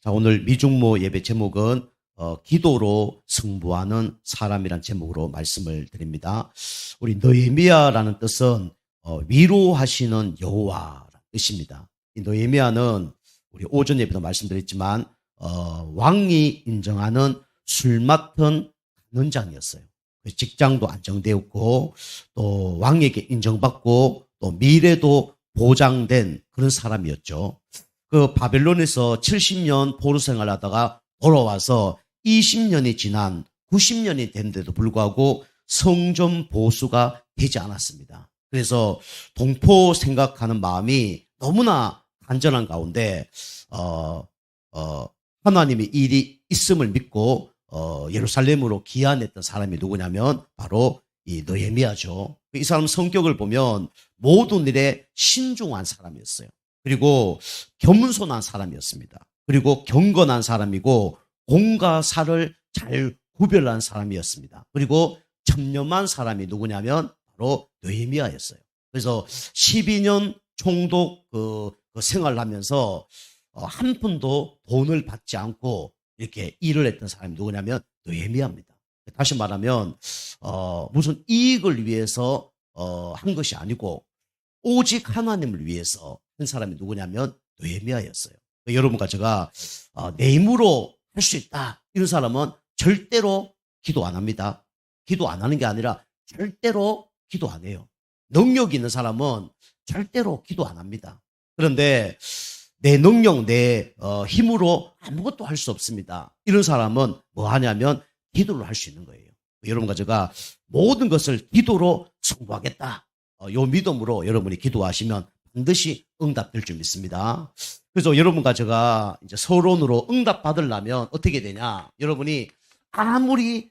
자, 오늘 미중모 예배 제목은 기도로 승부하는 사람이란 제목으로 말씀을 드립니다. 우리 느헤미야라는 뜻은 위로하시는 여호와라는 뜻입니다. 이 느헤미야는 우리 오전 예배도 말씀드렸지만 왕이 인정하는 술 맡은 간원장이었어요. 직장도 안정되었고 또 왕에게 인정받고 또 미래도 보장된 그런 사람이었죠. 그 바벨론에서 70년 포로 생활하다가 돌아와서 20년이 지난 90년이 됐는데도 불구하고 성전 보수가 되지 않았습니다. 그래서 동포 생각하는 마음이 너무나 간절한 가운데 하나님의 일이 있음을 믿고 예루살렘으로 귀환했던 사람이 누구냐면 바로 이 느헤미야죠. 이 사람 성격을 보면 모든 일에 신중한 사람이었어요. 그리고 겸손한 사람이었습니다. 그리고 경건한 사람이고 공과 사를 잘 구별한 사람이었습니다. 그리고 청렴한 사람이 누구냐면 바로 느헤미야였어요. 그래서 12년 총독 그 생활을 하면서 한 푼도 돈을 받지 않고 이렇게 일을 했던 사람이 누구냐면 느헤미야입니다. 다시 말하면 무슨 이익을 위해서 한 것이 아니고 오직 하나님을 위해서 한 사람이 누구냐면 느헤미야였어요. 여러분과 제가 내 힘으로 할 수 있다 이런 사람은 절대로 기도 안 합니다. 기도 안 하는 게 아니라 절대로 기도 안 해요. 능력 있는 사람은 절대로 기도 안 합니다. 그런데 내 능력, 내 힘으로 아무것도 할 수 없습니다. 이런 사람은 뭐 하냐면 기도를 할 수 있는 거예요. 여러분과 제가 모든 것을 기도로 승부하겠다. 요 믿음으로 여러분이 기도하시면 반드시 응답될 줄 믿습니다. 그래서 여러분과 제가 이제 서론으로 응답 받으려면 어떻게 되냐? 여러분이 아무리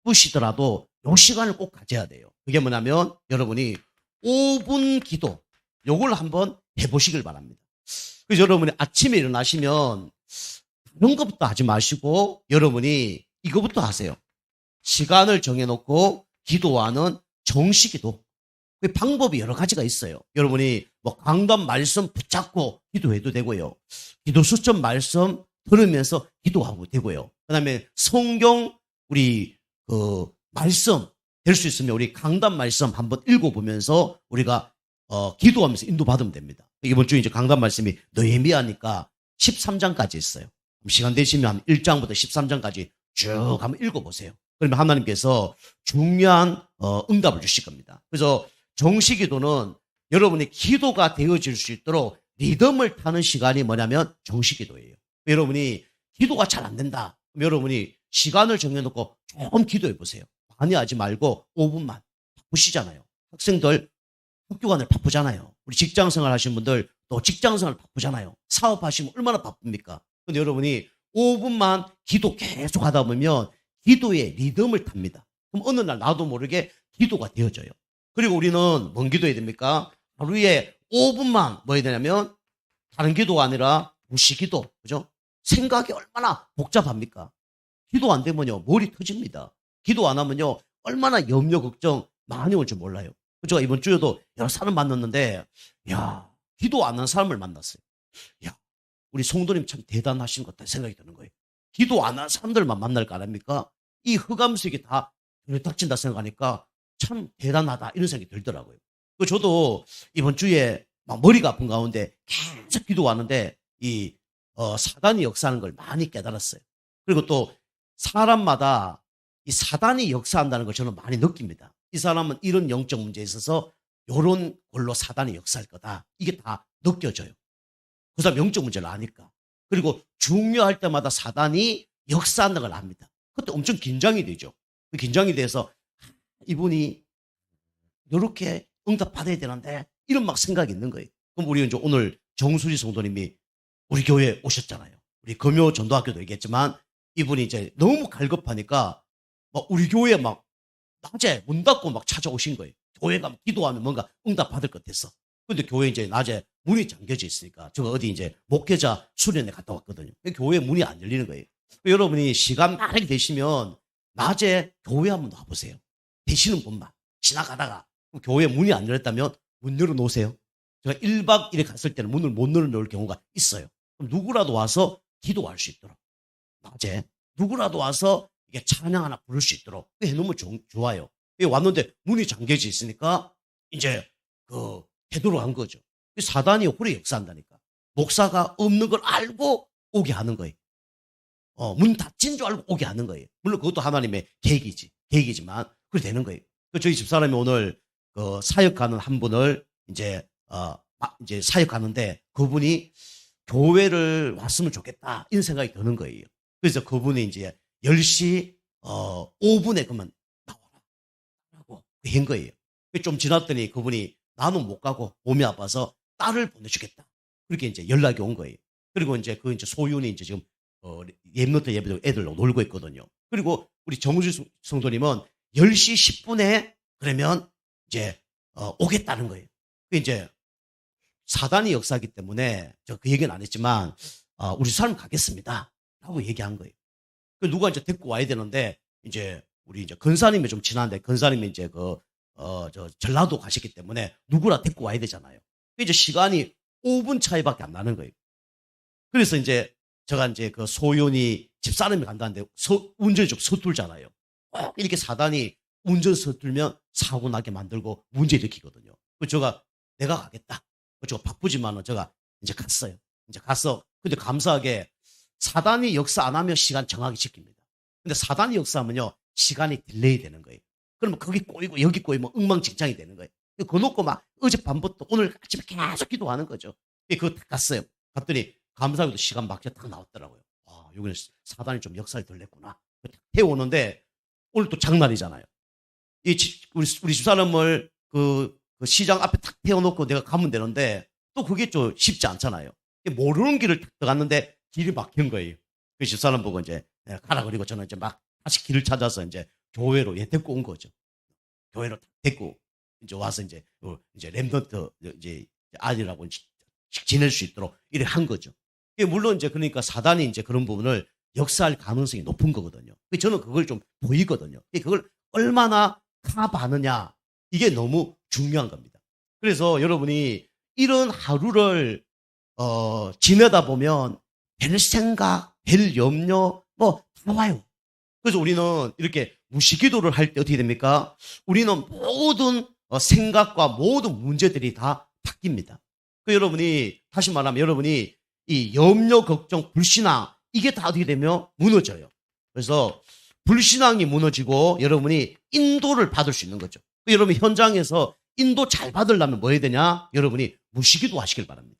바쁘시더라도 요 시간을 꼭 가져야 돼요. 그게 뭐냐면 여러분이 5분 기도 요걸 한번 해보시길 바랍니다. 그래서 여러분이 아침에 일어나시면 다른 것부터 하지 마시고 여러분이 이거부터 하세요. 시간을 정해놓고 기도하는 정시기도. 그 방법이 여러 가지가 있어요. 여러분이 뭐 강단 말씀 붙잡고 기도해도 되고요. 기도 수첩 말씀 들으면서 기도하고 되고요. 그다음에 성경 우리 그 말씀 될 수 있으면 우리 강단 말씀 한번 읽어보면서 우리가 기도하면서 인도받으면 됩니다. 이번 주에 이제 강단 말씀이 느헤미야니까 13장까지 있어요. 시간 되시면 한 1장부터 13장까지 쭉 한번 읽어보세요. 그러면 하나님께서 중요한 응답을 주실 겁니다. 그래서 정시기도는 여러분의 기도가 되어질 수 있도록 리듬을 타는 시간이 뭐냐면 정시기도예요. 여러분이 기도가 잘 안 된다. 그럼 여러분이 시간을 정해놓고 조금 기도해 보세요. 많이 하지 말고 5분만. 바쁘시잖아요. 학생들 학교 가느라 바쁘잖아요. 우리 직장생활 하시는 분들 또 직장생활 바쁘잖아요. 사업하시면 얼마나 바쁩니까? 근데 여러분이 5분만 기도 계속 하다 보면 기도의 리듬을 탑니다. 그럼 어느 날 나도 모르게 기도가 되어져요. 그리고 우리는 뭔 기도해야 됩니까? 하루에 5분만 뭐 해야 되냐면 다른 기도가 아니라 무시기도. 그죠? 생각이 얼마나 복잡합니까? 기도 안 되면요. 머리 터집니다. 기도 안 하면요. 얼마나 염려, 걱정 많이 올 줄 몰라요. 제가 이번 주에도 여러 사람 만났는데, 야, 기도 안 하는 사람을 만났어요. 야, 우리 성도님 참 대단하신 것 같다 생각이 드는 거예요. 기도 안 하는 사람들만 만날 거 아닙니까? 이 흑암색이 다 닥친다 생각하니까 참 대단하다 이런 생각이 들더라고요. 저도 이번 주에 막 머리가 아픈 가운데 계속 기도하는데 이 사단이 역사하는 걸 많이 깨달았어요. 그리고 또 사람마다 이 사단이 역사한다는 걸 저는 많이 느낍니다. 이 사람은 이런 영적 문제에 있어서 이런 걸로 사단이 역사할 거다. 이게 다 느껴져요. 그 사람 영적 문제를 아니까. 그리고 중요할 때마다 사단이 역사한다는 걸 압니다. 그때 엄청 긴장이 되죠. 긴장이 돼서 이분이 이렇게 응답 받아야 되는데 이런 막 생각이 있는 거예요. 그럼 우리 이제 오늘 정수리 성도님이 우리 교회에 오셨잖아요. 우리 금요 전도학교도 얘기했지만 이분이 이제 너무 갈급하니까 막 우리 교회에 막 낮에 문 닫고 막 찾아오신 거예요. 교회가 기도하면 뭔가 응답 받을 것 같아서. 근데 교회 이제 낮에 문이 잠겨져 있으니까 제가 어디 이제 목회자 수련회 갔다 왔거든요. 교회 문이 안 열리는 거예요. 여러분이 시간 많이 되시면 낮에 교회 한번 와보세요. 되시는 분만 지나가다가 교회 문이 안 열렸다면 문 열어놓으세요. 제가 1박 2일 갔을 때는 문을 못 열어놓을 경우가 있어요. 그럼 누구라도 와서 기도할 수 있도록. 낮에 누구라도 와서 이게 찬양 하나 부를 수 있도록 해놓으면 좋아요. 왔는데 문이 잠겨져 있으니까 이제 그 되도록한 거죠. 사단이 오래 역사한다니까. 목사가 없는 걸 알고 오게 하는 거예요. 문 닫힌 줄 알고 오게 하는 거예요. 물론 그것도 하나님의 계획이지만 그렇게 되는 거예요. 저희 집사람이 오늘 그 사역하는 한 분을 이제 사역하는데 그분이 교회를 왔으면 좋겠다 이런 생각이 드는 거예요. 그래서 그분이 이제 10시 5분에 그러면 나와라 라고 한 거예요. 좀 지났더니 그분이 나는 못 가고 몸이 아파서 딸을 보내주겠다. 그렇게 이제 연락이 온 거예요. 그리고 이제 소윤이 이제 지금 랩노트 예배도 애들로 놀고 있거든요. 그리고 우리 정우주 성도님은 10시 10분에 그러면 이제 오겠다는 거예요. 이제 사단이 역사하기 때문에 저 그 얘기는 안 했지만 우리 사람 가겠습니다 라고 얘기한 거예요. 누가 이제 데리고 와야 되는데 이제 우리 이제 근사님이 좀 지난데 근사님이 이제 저 전라도 가셨기 때문에 누구라 데리고 와야 되잖아요. 이제 시간이 5분 차이밖에 안 나는 거예요. 그래서 이제 제가 이제 그 소윤이 집사람이 간다는데 운전이 좀 서툴잖아요. 이렇게 사단이 운전 서툴면 사고 나게 만들고 문제 일으키거든요. 그래서 내가 가겠다. 제가 바쁘지만은 제가 이제 갔어요. 이제 가서 근데 감사하게 사단이 역사 안 하면 시간 정하게 지킵니다. 근데 사단이 역사하면요 시간이 딜레이 되는 거예요. 그러면 거기 꼬이고 여기 꼬이면 엉망진창이 되는 거예요. 그거 놓고 막 어젯밤부터 오늘 아침에 계속 기도하는 거죠. 그거 딱 갔어요. 갔더니 감사하게도 시간 맞게 딱 나왔더라고요. 여기는 사단이 좀 역사를 덜 냈구나. 태워오는데 오늘 또 장날이잖아요. 우리 집사람을 그 시장 앞에 탁 태워놓고 내가 가면 되는데 또 그게 좀 쉽지 않잖아요. 모르는 길을 탁 들어갔는데 길이 막힌 거예요. 그 집사람 보고 이제 가라 그리고 저는 이제 막 다시 길을 찾아서 이제 교회로 데리고 온 거죠. 교회로 데리고 이제 와서 이제 랩넌트 이제 아들하고 지낼 수 있도록 이렇게 한 거죠. 물론 이제 그러니까 사단이 이제 그런 부분을 역사할 가능성이 높은 거거든요. 저는 그걸 좀 보이거든요. 그걸 얼마나 커버하느냐 이게 너무 중요한 겁니다. 그래서 여러분이 이런 하루를 지내다 보면 별 생각, 별 염려 뭐 다 와요. 그래서 우리는 이렇게 무시기도를 할 때 어떻게 됩니까? 우리는 모든 생각과 모든 문제들이 다 바뀝니다. 여러분이 다시 말하면 여러분이 이 염려, 걱정, 불신앙 이게 다 어떻게 되면 무너져요. 그래서 불신앙이 무너지고 여러분이 인도를 받을 수 있는 거죠. 여러분 현장에서 인도 잘 받으려면 뭐 해야 되냐? 여러분이 무시기도 하시길 바랍니다.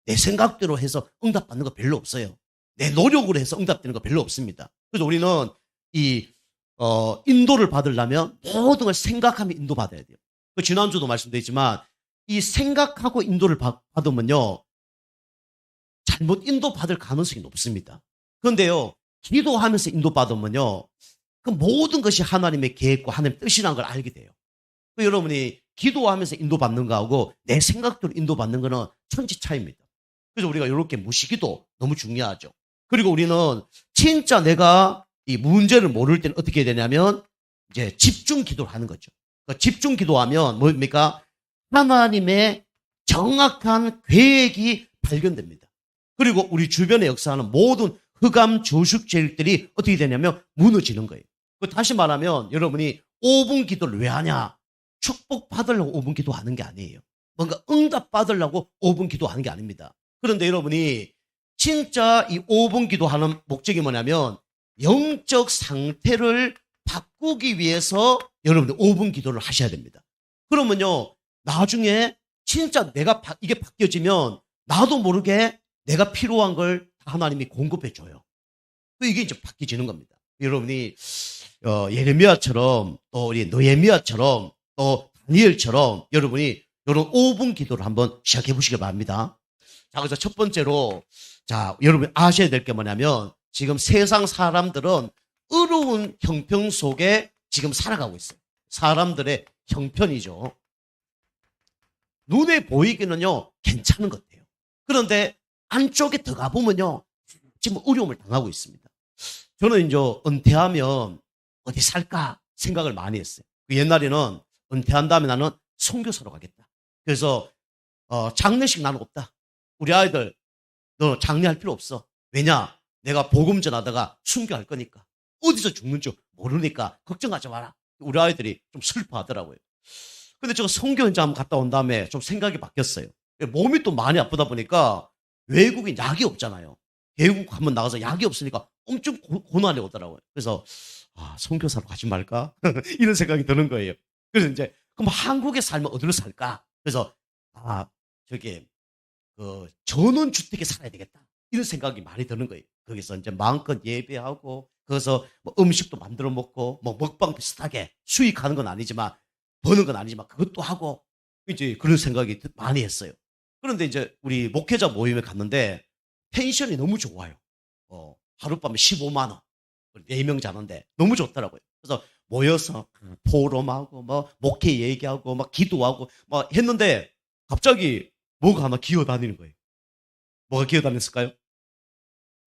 내 생각대로 해서 응답받는 거 별로 없어요. 내 노력으로 해서 응답되는 거 별로 없습니다. 그래서 우리는 인도를 받으려면 모든 걸 생각하며 인도받아야 돼요. 지난주도 말씀드렸지만 이 생각하고 인도를 받으면요 잘못 인도받을 가능성이 높습니다. 그런데요 기도하면서 인도받으면요 그 모든 것이 하나님의 계획과 하나님의 뜻이라는 걸 알게 돼요. 여러분이 기도하면서 인도받는 거하고 내 생각대로 인도받는 거는 천지 차이입니다. 그래서 우리가 이렇게 무시기도 너무 중요하죠. 그리고 우리는 진짜 내가 이 문제를 모를 때는 어떻게 해야 되냐면 이제 집중 기도를 하는 거죠. 그러니까 집중 기도하면 뭡니까? 하나님의 정확한 계획이 발견됩니다. 그리고 우리 주변에 역사하는 모든 흑암 저축제일들이 어떻게 되냐면 무너지는 거예요. 다시 말하면 여러분이 5분 기도를 왜 하냐? 축복 받으려고 5분 기도하는 게 아니에요. 뭔가 응답 받으려고 5분 기도하는 게 아닙니다. 그런데 여러분이 진짜 이 5분 기도하는 목적이 뭐냐면 영적 상태를 바꾸기 위해서 여러분들 5분 기도를 하셔야 됩니다. 그러면요 나중에 진짜 이게 바뀌어지면 나도 모르게 내가 필요한 걸 하나님이 공급해 줘요. 이게 이제 바뀌어지는 겁니다. 여러분이 예레미야처럼 또 우리 느헤미야처럼 또 다니엘처럼 여러분이 이런 5분 기도를 한번 시작해 보시기 바랍니다. 자, 그래서 첫 번째로 여러분 아셔야 될 게 뭐냐면 지금 세상 사람들은 어려운 형편 속에 지금 살아가고 있어요. 사람들의 형편이죠. 눈에 보이기는요 괜찮은 것 같아요. 그런데 안쪽에 들어가 보면요 지금 어려움을 당하고 있습니다. 저는 이제 은퇴하면 어디 살까 생각을 많이 했어요. 옛날에는 은퇴한 다음에 나는 선교사로 가겠다. 그래서 장례식 나는 없다. 우리 아이들 너 장례할 필요 없어. 왜냐? 내가 복음 전하다가 순교할 거니까. 어디서 죽는 줄 모르니까 걱정하지 마라. 우리 아이들이 좀 슬퍼하더라고요. 근데 제가 선교 현장 갔다 온 다음에 좀 생각이 바뀌었어요. 몸이 또 많이 아프다 보니까 외국인 약이 없잖아요. 외국 한번 나가서 약이 없으니까 엄청 고난이 오더라고요. 그래서 선교사로 가지 말까? 이런 생각이 드는 거예요. 그래서 이제 그럼 한국에 살면 어디로 살까? 그래서 저기 전원주택에 살아야 되겠다. 이런 생각이 많이 드는 거예요. 거기서 이제 마음껏 예배하고 거기서 뭐 음식도 만들어 먹고 뭐 먹방 비슷하게 수익하는 건 아니지만 버는 건 아니지만 그것도 하고 이제 그런 생각이 많이 했어요. 그런데 이제 우리 목회자 모임에 갔는데 펜션이 너무 좋아요. 하룻밤에 15만 원. 4명 자는데 너무 좋더라고요. 그래서 모여서 포럼하고 뭐 목회 얘기하고 막 기도하고 막 했는데 갑자기 뭐가 하나 기어다니는 거예요. 뭐가 기어다녔을까요?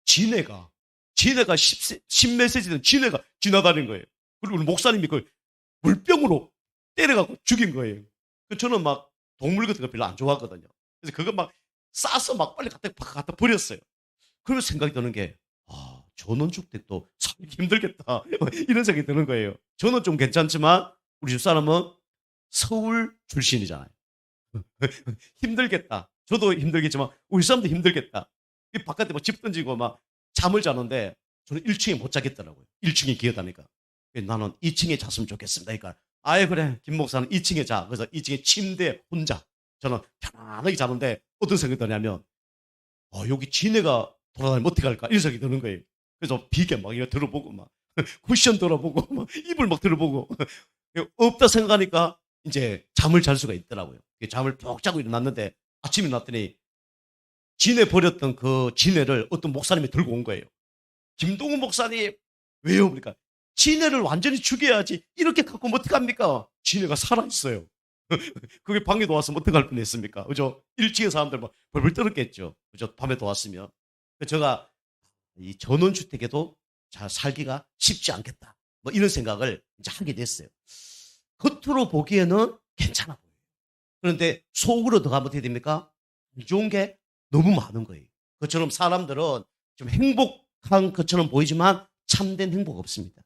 지네가 10메시지는 지네가 지나다니는 거예요. 그리고 우리 목사님이 그걸 물병으로 때려갖고 죽인 거예요. 저는 막 동물 같은 거 별로 안 좋아하거든요. 그래서 그거 막 싸서 막 빨리 갖다 버렸어요. 그러면서 생각이 드는 게, 전원주택도 살기 힘들겠다. 이런 생각이 드는 거예요. 저는 좀 괜찮지만, 우리 집사람은 서울 출신이잖아요. 힘들겠다. 저도 힘들겠지만, 우리 사람도 힘들겠다. 바깥에 막 집 던지고 막 잠을 자는데, 저는 1층에 못 자겠더라고요. 1층에 기어다니까. 나는 2층에 잤으면 좋겠습니다. 그러니까, 아예 그래. 김 목사는 2층에 자. 그래서 2층에 침대 혼자. 저는 편안하게 자는데, 어떤 생각이 드냐면, 여기 지네가 돌아다니면 어떻게 할까? 이런 생각이 드는 거예요. 그래서 비계 막 이거 들어보고 막 쿠션 들어보고 막 이불 막 들어보고 없다 생각하니까 이제 잠을 잘 수가 있더라고요. 잠을 푹 자고 일어났는데 아침에 났더니 지네 버렸던 그 지네를 어떤 목사님이 들고 온 거예요. 김동훈 목사님 왜요? 그러니까 지네를 완전히 죽여야지 이렇게 갖고 오면 어떡합니까? 지네가 살아있어요. 그게 방에 도왔으면 어떡할 뻔했습니까? 그죠? 1층에 사람들 막 벌벌 떨었겠죠. 그죠? 밤에 도왔으면. 제가 이 전원주택에도 잘 살기가 쉽지 않겠다. 뭐 이런 생각을 이제 하게 됐어요. 겉으로 보기에는 괜찮아 보여요. 그런데 속으로 들어가면 어떻게 됩니까? 안 좋은 게 너무 많은 거예요. 그처럼 사람들은 좀 행복한 것처럼 보이지만 참된 행복 없습니다.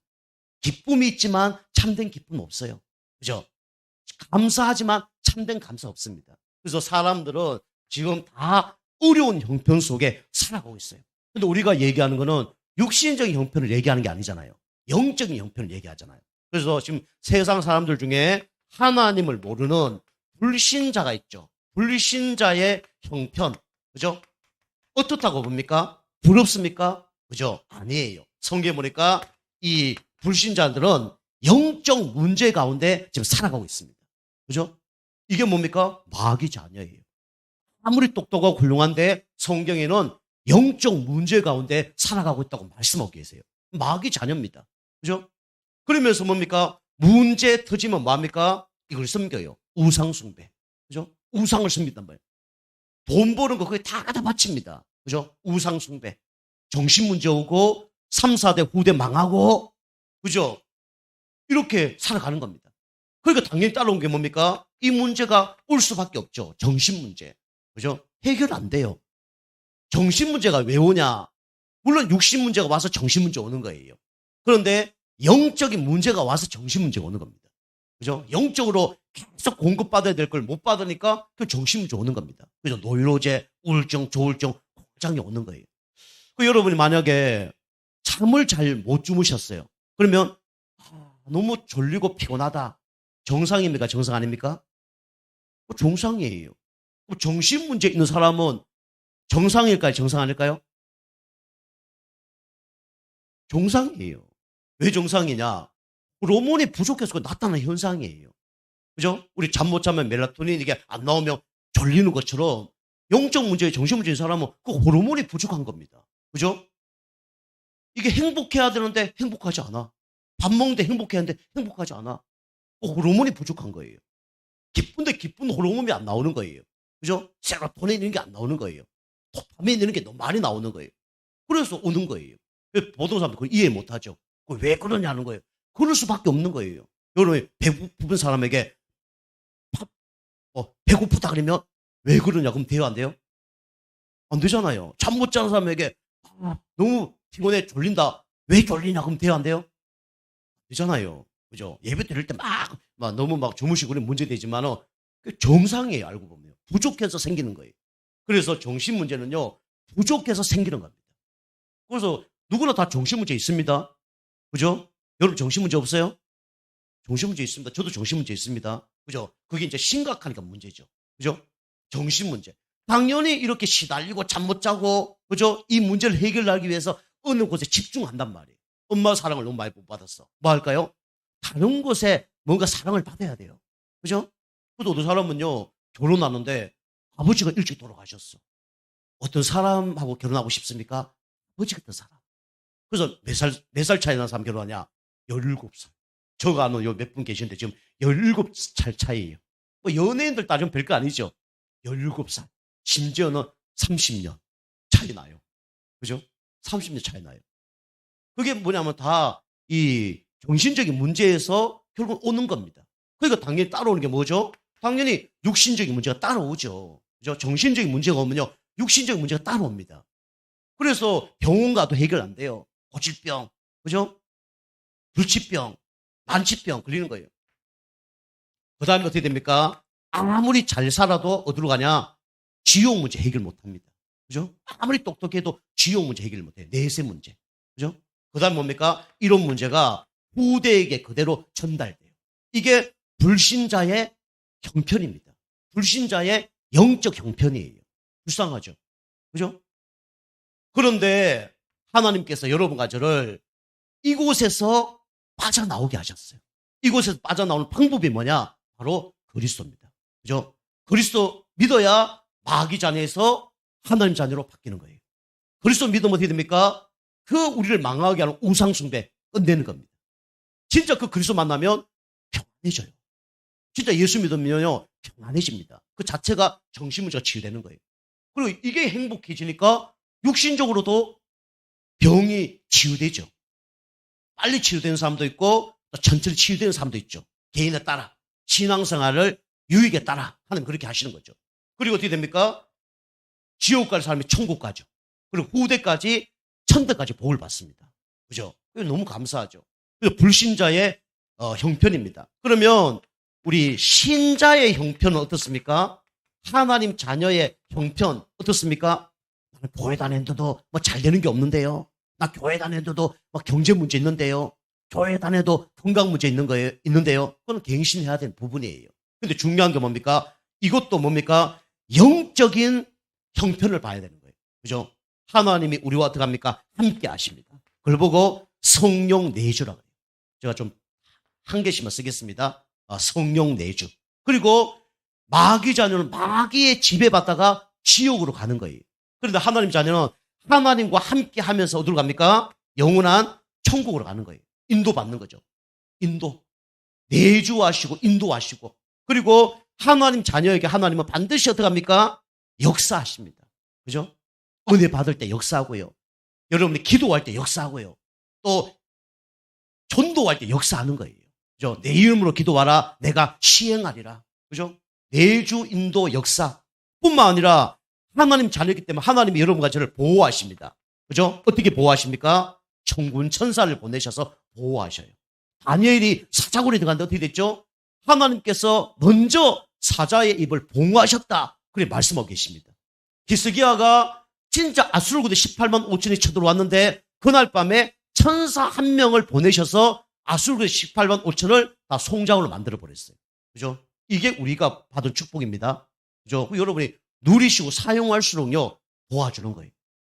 기쁨이 있지만 참된 기쁨 없어요. 그죠? 감사하지만 참된 감사 없습니다. 그래서 사람들은 지금 다 어려운 형편 속에 살아가고 있어요. 근데 우리가 얘기하는 거는 육신적인 형편을 얘기하는 게 아니잖아요. 영적인 형편을 얘기하잖아요. 그래서 지금 세상 사람들 중에 하나님을 모르는 불신자가 있죠. 불신자의 형편. 그죠? 어떻다고 봅니까? 부럽습니까? 그죠? 아니에요. 성경에 보니까 이 불신자들은 영적 문제 가운데 지금 살아가고 있습니다. 그죠? 이게 뭡니까? 마귀 자녀예요. 아무리 똑똑하고 훌륭한데 성경에는 영적 문제 가운데 살아가고 있다고 말씀하고 계세요. 마귀 자녀입니다. 그죠? 그러면서 뭡니까? 문제 터지면 뭡니까? 이걸 섬겨요. 우상숭배. 그죠? 우상을 섬긴단 말이에요. 돈 버는 거 그게 다 갖다 바칩니다. 그죠? 우상숭배. 정신문제 오고 3, 4대 후대 망하고 그죠? 이렇게 살아가는 겁니다. 그러니까 당연히 따라온 게 뭡니까? 이 문제가 올 수밖에 없죠. 정신문제. 그죠? 해결 안 돼요. 정신문제가 왜 오냐? 물론 육신문제가 와서 정신문제 오는 거예요. 그런데 영적인 문제가 와서 정신문제가 오는 겁니다. 그죠? 영적으로 계속 공급받아야 될 걸 못 받으니까 그 정신문제 오는 겁니다. 그죠? 노이로제, 우울증, 조울증, 고장이 오는 거예요. 여러분이 만약에 잠을 잘 못 주무셨어요. 그러면 너무 졸리고 피곤하다. 정상입니까? 정상 아닙니까? 정상이에요. 정신문제 있는 사람은 정상일까요? 정상 아닐까요? 정상이에요. 왜 정상이냐? 호르몬이 부족해서 나타나는 현상이에요. 그죠? 우리 잠 못 자면 멜라토닌 이게 안 나오면 졸리는 것처럼 영적 문제, 정신 문제인 사람은 그 호르몬이 부족한 겁니다. 그죠? 이게 행복해야 되는데 행복하지 않아. 밥 먹는데 행복해야 하는데 행복하지 않아. 호르몬이 부족한 거예요. 기쁜데 기쁜 호르몬이 안 나오는 거예요. 그죠? 세로토닌 이런 게 안 나오는 거예요. 도파민 이런 게 너무 많이 나오는 거예요. 그래서 오는 거예요. 보통 사람들 그걸 이해 못 하죠. 왜 그러냐는 거예요. 그럴 수밖에 없는 거예요. 여러분, 배고픈 사람에게 배고프다 그러면 왜 그러냐? 그럼 돼요? 안 돼요? 안 되잖아요. 잠 못 자는 사람에게 너무 피곤해, 졸린다. 왜 졸리냐? 그럼 돼요, 안 돼요? 되잖아요. 그죠? 예배 드릴 때 막 너무 막 주무시고 그러면 문제되지만은 그 정상이에요, 알고 보면. 부족해서 생기는 거예요. 그래서 정신 문제는요, 부족해서 생기는 겁니다. 그래서 누구나 다 정신 문제 있습니다. 그죠? 여러분 정신 문제 없어요? 정신 문제 있습니다. 저도 정신 문제 있습니다. 그죠? 그게 이제 심각하니까 문제죠. 그죠? 정신 문제. 당연히 이렇게 시달리고 잠 못 자고, 그죠? 이 문제를 해결하기 위해서 어느 곳에 집중한단 말이에요. 엄마 사랑을 너무 많이 못 받았어. 뭐 할까요? 다른 곳에 뭔가 사랑을 받아야 돼요. 그죠? 그래도 어떤 사람은요, 결혼하는데 아버지가 일찍 돌아가셨어. 어떤 사람하고 결혼하고 싶습니까? 아버지 같은 사람. 그래서 몇 살 차이 나는 사람 결혼하냐? 17살. 저가 아는 요 몇 분 계시는데 지금 17살 차이예요. 뭐 연예인들 따지면 별거 아니죠. 17살. 심지어는 30년 차이 나요. 그죠? 30년 차이 나요. 그게 뭐냐면 다 이 정신적인 문제에서 결국 오는 겁니다. 그러니까 당연히 따라오는 게 뭐죠? 당연히 육신적인 문제가 따라오죠. 그죠? 정신적인 문제가 오면요, 육신적인 문제가 따라옵니다. 그래서 병원 가도 해결 안 돼요. 고질병, 그죠? 불치병, 만치병 걸리는 거예요. 그 다음에 어떻게 됩니까? 아무리 잘 살아도 어디로 가냐? 지옥 문제 해결 못 합니다. 그죠? 아무리 똑똑해도 지옥 문제 해결 못 해요. 내세 문제. 그죠? 그 다음에 뭡니까? 이런 문제가 후대에게 그대로 전달돼요. 이게 불신자의 형편입니다. 불신자의 영적 형편이에요. 불쌍하죠? 그죠? 그런데 하나님께서 여러분과 저를 이곳에서 빠져나오게 하셨어요. 이곳에서 빠져나오는 방법이 뭐냐? 바로 그리스도입니다. 그죠? 그리스도 믿어야 마귀 자녀에서 하나님 자녀로 바뀌는 거예요. 그리스도 믿으면 어떻게 됩니까? 그 우리를 망하게 하는 우상숭배 끝내는 겁니다. 진짜 그 그리스도 만나면 평안해져요. 진짜 예수 믿으면요, 평안해집니다. 그 자체가 정신문제가 치유되는 거예요. 그리고 이게 행복해지니까 육신적으로도 병이 치유되죠. 빨리 치유되는 사람도 있고 천천히 치유되는 사람도 있죠. 개인에 따라 신앙생활을 유익에 따라 하나님 그렇게 하시는 거죠. 그리고 어떻게 됩니까? 지옥 갈 사람이 천국 가죠. 그리고 후대까지 천대까지 복을 받습니다. 그죠? 너무 감사하죠. 불신자의 형편입니다. 그러면 우리 신자의 형편은 어떻습니까? 하나님 자녀의 형편 어떻습니까? 나는 교회 다녔는데도 뭐 잘 되는 게 없는데요. 나 교회 다녔는데도 뭐 경제 문제 있는데요. 교회 다녀도 건강 문제 있는데요. 그건 갱신해야 되는 부분이에요. 근데 중요한 게 뭡니까? 이것도 뭡니까? 영적인 형편을 봐야 되는 거예요. 그죠? 하나님이 우리와 어떻게 합니까? 함께 하십니다. 그걸 보고 성령 내주라고 해요. 제가 좀 한 개씩만 쓰겠습니다. 성령 내주. 그리고 마귀 자녀는 마귀의 지배받다가 지옥으로 가는 거예요. 그런데 하나님 자녀는 하나님과 함께 하면서 어디로 갑니까? 영원한 천국으로 가는 거예요. 인도받는 거죠. 인도. 내주하시고 인도하시고. 그리고 하나님 자녀에게 하나님은 반드시 어떻게 합니까? 역사하십니다. 그죠? 은혜 받을 때 역사하고요. 여러분이 기도할 때 역사하고요. 또 전도할 때 역사하는 거예요. 그죠? 내 이름으로 기도하라. 내가 시행하리라. 그죠? 내주 인도 역사 뿐만 아니라 하나님 자녀이기 때문에 하나님이 여러분과 저를 보호하십니다. 그죠? 어떻게 보호하십니까? 천군 천사를 보내셔서 보호하셔요. 다니엘이 사자굴에 들어갔는데 어떻게 됐죠? 하나님께서 먼저 사자의 입을 봉하셨다. 그래 말씀하고 계십니다. 히스기야가 진짜 아수르군대 18만 5천이 쳐들어왔는데 그날 밤에 천사 한 명을 보내셔서 아수르군대 18만 5천을 다 송장으로 만들어버렸어요. 그죠? 이게 우리가 받은 축복입니다. 그죠? 여러분이 누리시고 사용할수록요, 도와주는 거예요.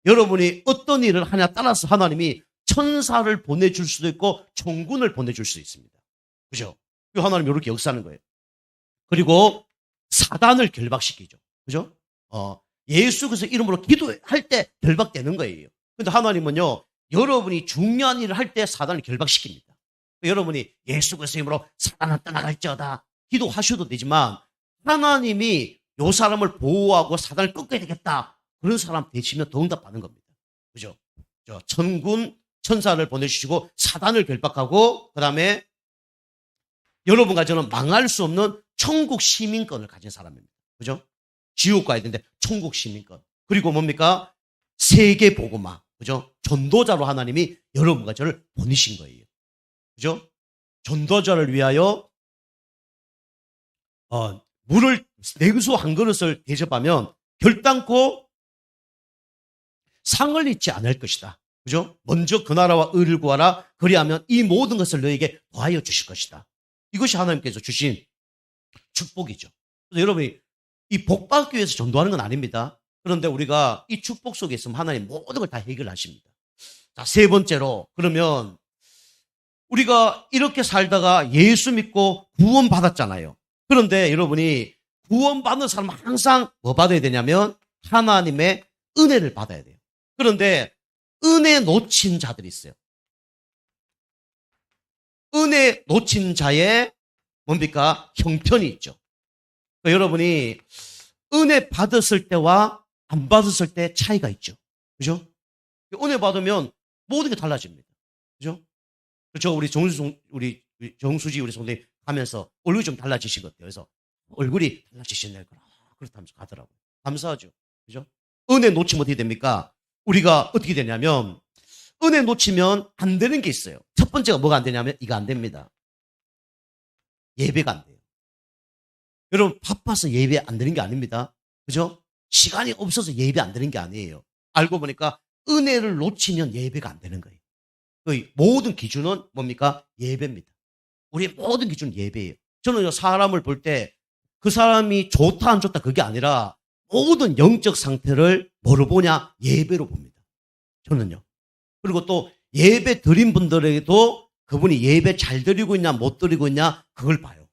여러분이 어떤 일을 하냐 따라서 하나님이 천사를 보내줄 수도 있고 천군을 보내줄 수 있습니다. 그죠? 하나님 이렇게 역사하는 거예요. 그리고 사단을 결박시키죠. 그죠? 예수 그리스도 이름으로 기도할 때 결박되는 거예요. 근데 하나님은요, 여러분이 중요한 일을 할 때 사단을 결박시킵니다. 여러분이 예수 그리스도 이름으로 사단을 떠나갈지어다 기도하셔도 되지만 하나님이 요 사람을 보호하고 사단을 꺾어야 되겠다. 그런 사람 되시면 더 응답받는 겁니다. 그죠? 천군 천사를 보내주시고 사단을 결박하고 그 다음에 여러분과 저는 망할 수 없는 천국 시민권을 가진 사람입니다. 그죠? 지옥 가야 되는데 천국 시민권. 그리고 뭡니까? 세계 복음화. 그죠? 전도자로 하나님이 여러분과 저를 보내신 거예요. 그죠? 전도자를 위하여 물을 냉수 한 그릇을 대접하면 결단코 상을 잊지 않을 것이다. 그죠? 먼저 그 나라와 의를 구하라. 그리하면 이 모든 것을 너에게 더하여 주실 것이다. 이것이 하나님께서 주신 축복이죠. 그래서 여러분이 이 복 받기 위해서 전도하는 건 아닙니다. 그런데 우리가 이 축복 속에 있으면 하나님 모든 걸 다 해결하십니다. 자, 세 번째로, 그러면 우리가 이렇게 살다가 예수 믿고 구원 받았잖아요. 그런데 여러분이 구원 받는 사람은 항상 뭐 받아야 되냐면 하나님의 은혜를 받아야 돼요. 그런데 은혜 놓친 자들이 있어요. 은혜 놓친 자의 뭡니까? 형편이 있죠. 그러니까 여러분이 은혜 받았을 때와 안 받았을 때 차이가 있죠. 그죠? 은혜 받으면 모든 게 달라집니다. 그죠? 그렇죠? 우리 정수지 우리 선생님 하면서 얼굴이 좀 달라지신 것 같아요. 그래서 얼굴이 달라지시네. 그렇다면서 가더라고요. 감사하죠. 그죠? 은혜 놓치면 어떻게 됩니까? 우리가 어떻게 되냐면 은혜 놓치면 안 되는 게 있어요. 첫 번째가 뭐가 안 되냐면 이거 안 됩니다. 예배가 안 돼요. 여러분 바빠서 예배 안 되는 게 아닙니다. 그죠? 시간이 없어서 예배 안 되는 게 아니에요. 알고 보니까 은혜를 놓치면 예배가 안 되는 거예요. 그 모든 기준은 뭡니까? 예배입니다. 우리의 모든 기준은 예배예요. 저는 사람을 볼 때 그 사람이 좋다 안 좋다 그게 아니라 모든 영적 상태를 뭐로 보냐? 예배로 봅니다. 저는요. 그리고 또 예배 드린 분들에게도 그분이 예배 잘 드리고 있냐 못 드리고 있냐 그걸 봐요.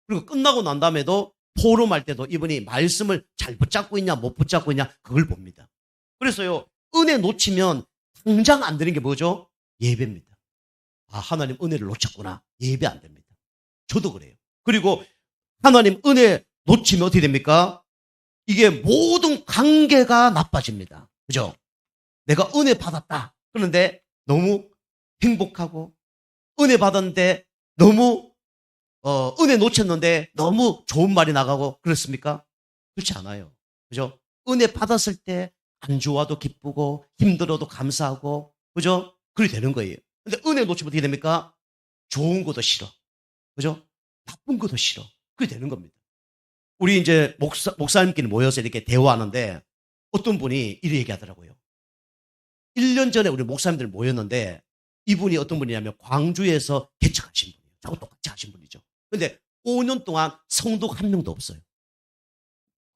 그리고 끝나고 난 다음에도 포럼할 때도 이분이 말씀을 잘 붙잡고 있냐 못 붙잡고 있냐 그걸 봅니다. 그래서요. 은혜 놓치면 당장 안 되는 게 뭐죠? 예배입니다. 아, 하나님 은혜를 놓쳤구나. 예배 안 됩니다. 저도 그래요. 그리고 하나님 은혜 놓치면 어떻게 됩니까? 이게 모든 관계가 나빠집니다. 그죠? 내가 은혜 받았다. 그런데 너무 행복하고 은혜 받았는데 너무 은혜 놓쳤는데 너무 좋은 말이 나가고 그렇습니까? 그렇지 않아요. 그죠? 은혜 받았을 때 안 좋아도 기쁘고 힘들어도 감사하고 그죠? 그렇게 되는 거예요. 근데 은혜 놓치면 어떻게 됩니까? 좋은 것도 싫어. 그죠? 나쁜 것도 싫어. 그렇게 되는 겁니다. 우리 이제 목사님끼리 모여서 이렇게 대화하는데 어떤 분이 이렇게 얘기하더라고요. 1년 전에 우리 목사님들 모였는데 이분이 어떤 분이냐면 광주에서 개척하신 분이에요. 저하고 똑같이 하신 분이죠. 근데 5년 동안 성도가 한 명도 없어요.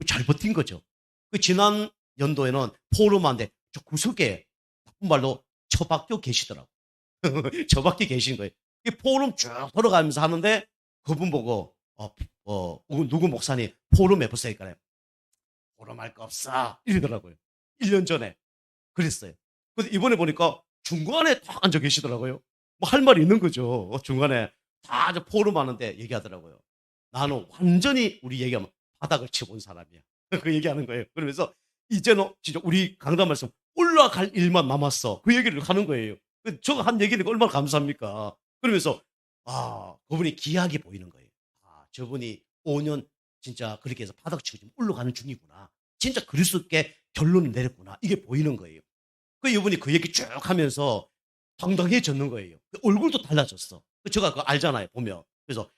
잘 버틴 거죠. 그 지난 연도에는 포럼한데 저 구석에 나쁜 말로 처박혀 계시더라고요. 처박혀 계신 거예요. 이 포럼 쭉 돌아가면서 하는데 그분 보고 누구 목사님 포럼 해보세요. 포럼할 거 없어 이러더라고요. 1년 전에 그랬어요. 근데 이번에 보니까 중간에 딱 앉아 계시더라고요. 뭐 할 말이 있는 거죠. 중간에 다 포럼 하는데 얘기하더라고요. 나는 완전히 우리 얘기하면 바닥을 치고 온 사람이야. 그 얘기하는 거예요. 그러면서 이제는 진짜 우리 강단 말씀 올라갈 일만 남았어. 그 얘기를 하는 거예요. 저가 한 얘기는 얼마나 감사합니까? 그러면서 그분이 귀하게 보이는 거예요. 저분이 5년 진짜 그렇게 해서 바닥 치고 지금 올라가는 중이구나. 진짜 그리스도께 결론을 내렸구나. 이게 보이는 거예요. 그 이분이 그 얘기 쭉 하면서 당당해졌는 거예요. 얼굴도 달라졌어. 제가 그거 알잖아요. 보면. 그래서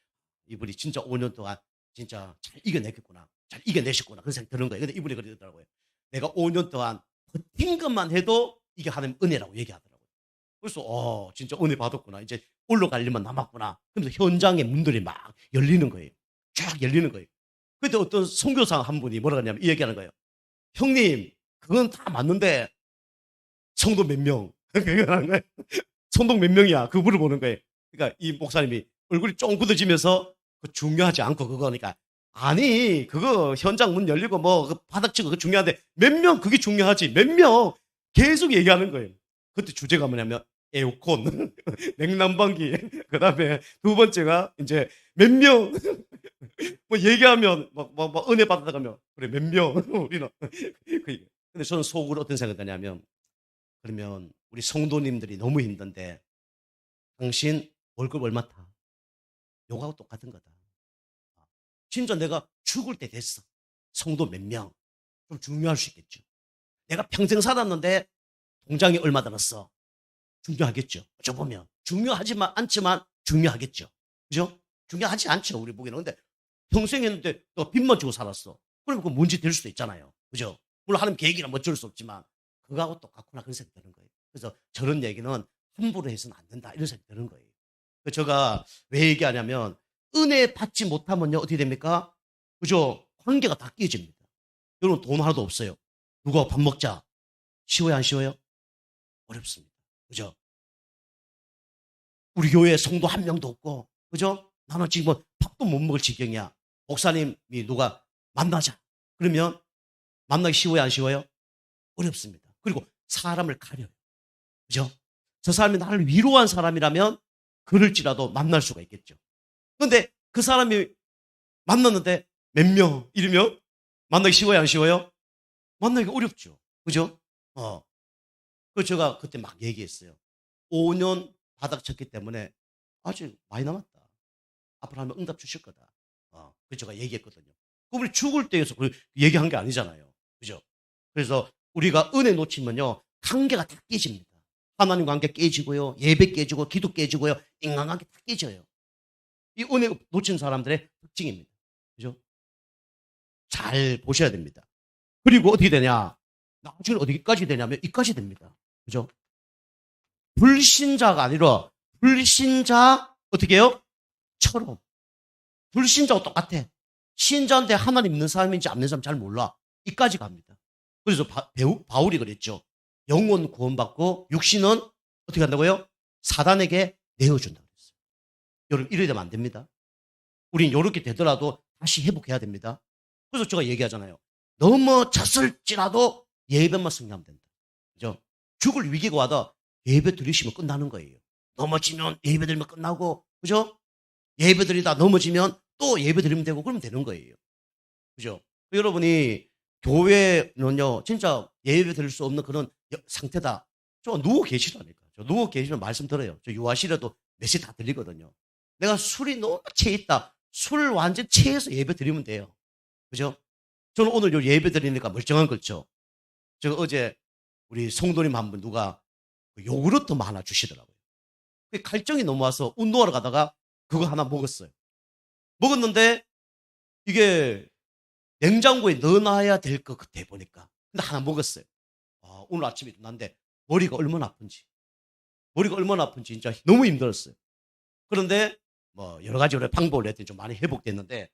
이분이 진짜 5년 동안 진짜 잘 이겨냈겠구나. 잘 이겨내셨구나. 그런 생각이 드는 거예요. 근데 이분이 그러더라고요. 내가 5년 동안 버틴 것만 해도 이게 하나님 은혜라고 얘기하더라고요. 그래서 진짜 은혜 받았구나. 이제 올라갈 일만 남았구나. 그러면서 현장의 문들이 막 열리는 거예요. 쫙 열리는 거예요. 그때 어떤 선교사 한 분이 뭐라 하냐면 이 얘기하는 거예요. 형님, 그건 다 맞는데 성도 몇 명? 그러는 거예요. 성도 몇 명이야? 그거 물어보는 거예요. 그러니까 이 목사님이 얼굴이 쫑 굳어지면서 중요하지 않고 그거니까 아니 그거 현장 문 열리고 뭐 바닥 치고 그거 중요한데 몇 명 그게 중요하지 몇 명 계속 얘기하는 거예요. 그때 주제가 뭐냐면 에어컨, 냉난방기, 그 다음에 두 번째가 이제 몇 명, 뭐 얘기하면 막 은혜 받아가면 그래 몇 명, 우리는. 근데 저는 속으로 어떤 생각이 드냐면 그러면 우리 성도님들이 너무 힘든데 당신 월급 얼마 타? 요거하고 똑같은 거다. 진짜 내가 죽을 때 됐어. 성도 몇 명. 좀 중요할 수 있겠죠. 내가 평생 살았는데 통장에 얼마 들었어? 중요하겠죠. 저 보면. 중요하지만 않지만 중요하겠죠. 그죠? 중요하지 않죠. 우리 보기에는. 근데 평생 했는데 또 빚만 지고 살았어. 그러면 그 문제 될 수도 있잖아요. 그죠? 물론 하나님 계획이라 뭐 어쩔 수 없지만 그거하고 똑같구나 그런 생각이 드는 거예요. 그래서 저런 얘기는 함부로 해서는 안 된다 이런 생각이 드는 거예요. 제가 왜 얘기하냐면 은혜 받지 못하면요 어떻게 됩니까? 그죠? 관계가 다 깨집니다. 여러분 돈 하나도 없어요. 누가 밥 먹자. 쉬워요 안 쉬워요? 어렵습니다. 그죠? 우리 교회에 성도 한 명도 없고 그죠? 나는 지금 뭐 밥도 못 먹을 지경이야. 목사님이 누가 만나자. 그러면 만나기 쉬워요 안 쉬워요? 어렵습니다. 그리고 사람을 가려요. 그죠? 저 사람이 나를 위로한 사람이라면 그럴지라도 만날 수가 있겠죠. 그런데 그 사람이 만났는데 몇 명 이러면 만나기 쉬워요 안 쉬워요? 만나기 어렵죠. 그죠? 그 제가 그때 막 얘기했어요. 5년 바닥 쳤기 때문에 아직 많이 남았다. 앞으로 하면 응답 주실 거다. 그래서 제가 얘기했거든요. 그분이 죽을 때에서 그 얘기한 게 아니잖아요. 그죠? 그래서 우리가 은혜 놓치면요. 관계가 다 깨집니다. 하나님 관계 깨지고요. 예배 깨지고 기도 깨지고요. 인간관계 다 깨져요. 이 은혜 놓친 사람들의 특징입니다. 그죠? 잘 보셔야 됩니다. 그리고 어떻게 되냐? 나중에 어디까지 되냐면 이까지 됩니다. 그죠? 불신자가 아니라 불신자 어떻게 해요? 처럼. 불신자와 똑같아. 신자인데 하나님 믿는 사람인지 안 믿는 사람 잘 몰라. 이까지 갑니다. 그래서 바울이 그랬죠. 영혼 구원받고 육신은 어떻게 한다고요? 사단에게 내어준다고 그랬어요. 여러분 이래 되면 안 됩니다. 우린 이렇게 되더라도 다시 회복해야 됩니다. 그래서 제가 얘기하잖아요. 넘어졌을지라도 예배만 승리하면 된다. 그죠? 죽을 위기가 와도 예배 드리시면 끝나는 거예요. 넘어지면 예배 드리면 끝나고, 그죠? 예배 드리다 넘어지면 또 예배 드리면 되고, 그러면 되는 거예요. 그죠? 여러분이 교회는요, 진짜 예배 드릴 수 없는 그런 상태다. 저 누워 계시다니까. 저 누워 계시면 말씀 들어요. 저 유아실에도 몇시 다 들리거든요. 내가 술이 너무 취해 있다. 술 완전 취해서 예배 드리면 돼요. 그죠? 저는 오늘 요 예배 드리니까 멀쩡한 거죠. 제가 어제 우리 성도님 한 분 누가 요구르트 하나 주시더라고요. 갈증이 너무 와서 운동하러 가다가 그거 하나 먹었어요. 먹었는데 이게 냉장고에 넣어놔야 될 것 같아 보니까. 근데 하나 먹었어요. 오늘 아침에 났는데 머리가 얼마나 아픈지. 머리가 얼마나 아픈지 진짜 너무 힘들었어요. 그런데 뭐 여러 가지 방법을 했더니 좀 많이 회복됐는데